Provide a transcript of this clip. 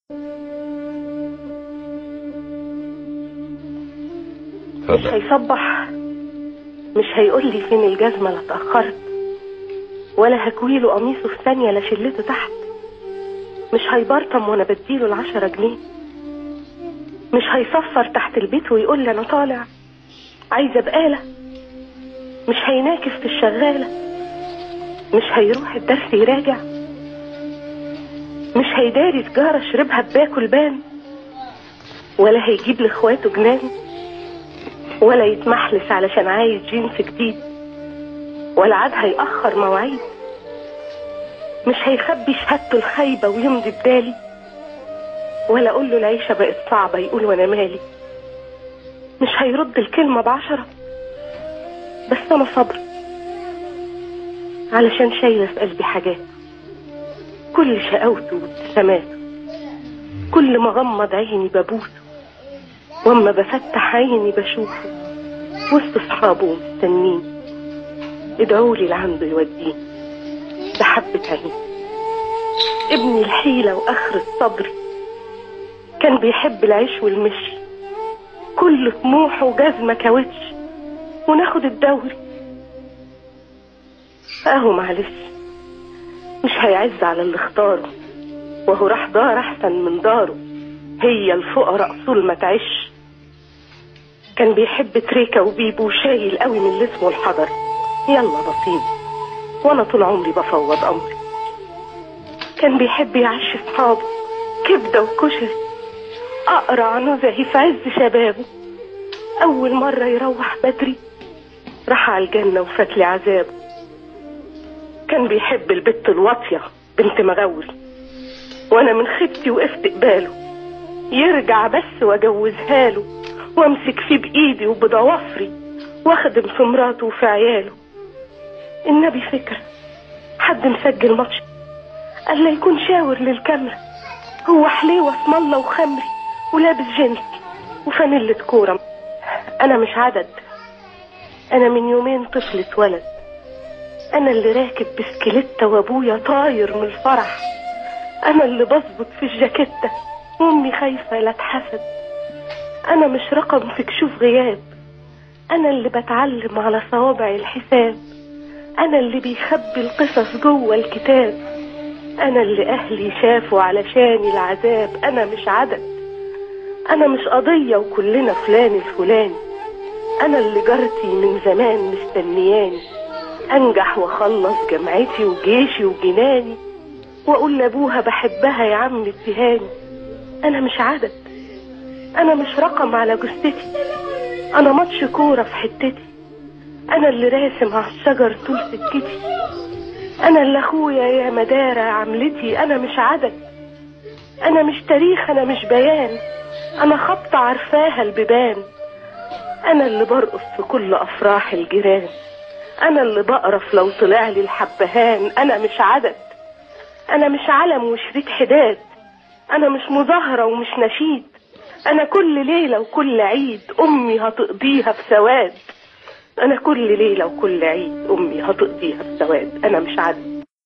مش هيصبح، مش هيقول لي فين الجزمة لا اتأخرت، ولا هكويله قميصه في ثانية لا شلته تحت. مش هيبرطم وانا بديله 10 جنيه. مش هيصفر تحت البيت ويقول لي انا طالع عايزة بقالة. مش هيناكف في الشغالة. مش هيروح الدرس يراجع. مش هيداري سجارة شربها بباكل بان، ولا هيجيب لاخواته جنان، ولا يتمحلس علشان عايز جينز جديد، ولا عاد هيأخر مواعيد. مش هيخبي شهادته الخايبة ويمضي بدالي، ولا اقول له العيشة بقت صعبة يقول وانا مالي. مش هيرد الكلمة ب10، بس انا صبر علشان شايلة في قلبي حاجات. كل شقاوته وابتساماته، كل ما غمض عيني ببوسه، واما بفتح عيني بشوفه وسط اصحابه مستنين. ادعولي لعنده يوديني بحبة عين. ابني الحيلة واخرة صبري، كان بيحب العيش والمشي، كل طموحه جزمة كاوتش وناخد الدوري. اهو معلش، مش هيعز على اللي اختاره، وهو راح دار احسن من داره. هي الفقراء اصول ما تعيش. كان بيحب تريكة وبيبو وشايل قوي من اللي اسمه الحضر. يلا نصيب، وانا طول عمري بفوض امري. كان بيحب يعيش اصحابه كبدة وكشري، اقرع نزهي في عز شبابه. اول مرة يروح بدري راح على الجنة وفات لي عذابه. كان بيحب البت الواطية بنت مغول، وانا من خيبتي وقفت قباله. يرجع بس واجوزها له، وامسك فيه بايدي وبضوافري، واخدم في مراته وفي عياله. النبي فكرة حد مسجل ماتش قال لا يكون شاور للكاميرا. هو حليوة اسم الله وخمري ولابس جينز وفانيلة كورة. انا مش عدد، انا من يومين طفل اتولد. انا اللي راكب بسكليتة وابويا طاير من الفرح. انا اللي بظبط في الجاكيتة وامي خايفة لا اتحسد. انا مش رقم في كشوف غياب، انا اللي بتعلم على صوابع الحساب. انا اللي بيخبي القصص جوه الكتاب. انا اللي اهلي شافوا علشاني العذاب. انا مش عدد، انا مش قضية وكلنا فلان الفلاني. انا اللي جارتي من زمان مستنياني انجح واخلص جامعتي وجيشي وجناني، واقول لابوها بحبها يا عم اتهاني. انا مش عدد، انا مش رقم على جثتي. انا ماتش كورة في حتتي. انا اللي راسم على الشجر طول سكتي. انا اللي اخويا يا مدارة عملتي. انا مش عدد، انا مش تاريخ، انا مش بيان. انا خبطة عارفاها البيبان. انا اللي برقص في كل افراح الجيران. انا اللي بقرف لو طلع لي الحبهان. انا مش عدد، انا مش علم وشريط حداد. انا مش مظاهرة ومش نشيد. انا كل ليلة وكل عيد امي هتقضيها في سواد. انا كل ليلة وكل عيد امي هتقضيها في سواد. انا مش عدد.